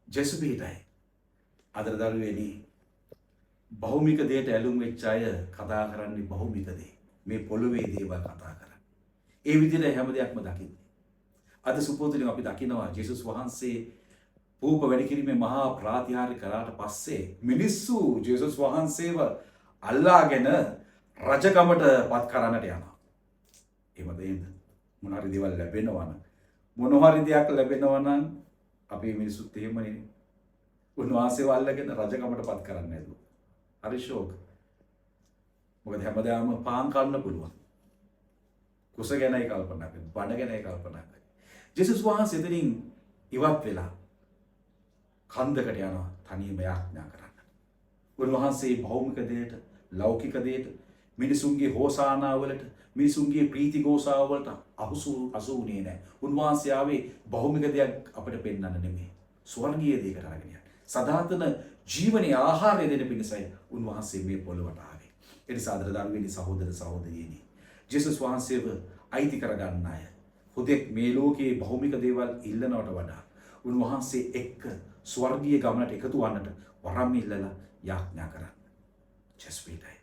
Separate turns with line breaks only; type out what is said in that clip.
ජෙසුපීටයි. අද දරුවනි භෞමික දෙයට ඇලුම් වෙච්ච අය කතා කරන්නේ භෞමික දේ. මේ පොළොවේ දේවල් කතා කරන්නේ. ඒ විදිහට හැම දෙයක්ම දකින්නේ. අද සුපෝතුලින් අපි දකිනවා ජේසුස් වහන්සේ පූප වැඩි කිරීමේ මහා ප්‍රාතිහාර්ය කළාට පස්සේ මිනිස්සු ජේසුස් වහන්සේව අල්ලාගෙන රජකමට පත් කරන්නට යනවා. එහෙම දෙයින්ද? මොන හරි දේවල් ලැබෙනවා නම් මොන හරි දෙයක් ලැබෙනවා නම් අපි මිනිස්සුත් එහෙමනේ. උන්වහන්සේව අල්ලගෙන රජකමට පත් කරන්නේ නැතුව. හරි ෂෝක්. මොකද හැමදාම පාන් කන්න පුළුවන්. කුස ගැනයි කල්පනා කරන්නේ, බඩ ගැනයි කල්පනා කරන්නේ. ජේසුස් වහන්සේ එතනින් ඉවත් වෙලා කන්දකට යනවා තනියම යාඥා කරන්න. උන්වහන්සේ භෞමික දෙයට, ලෞකික දෙයට, මිනිසුන්ගේ හෝසානා වලට, මිනිසුන්ගේ ප්‍රීති ගෝසාව වලට අසුුනේ නැහැ. උන්වහන්සේ ආවේ භෞමික දෙයක් අපිට පෙන්වන්න නෙමෙයි. ස්වර්ගීය දෙයකට අරගෙන යන්න. සදාතන ජීවනයේ ආහාරය දෙන පිණිසයි උන්වහන්සේ මේ පොළොවට ආවේ. ඒ නිසා අද දරුවෙනි සහෝදර සහෝදරියනි, ජේසුස් වහන්සේව අයිති කරගන්න අය හුදෙක් මේ ලෝකයේ භෞමික දේවල් ඉල්ලනවට වඩා උන්වහන්සේ එක්ක ස්වර්ගීය ගමනට එකතු වන්නට වරම් ඉල්ලලා යාඥා කරන්න. ජෙසුස්පීටයි.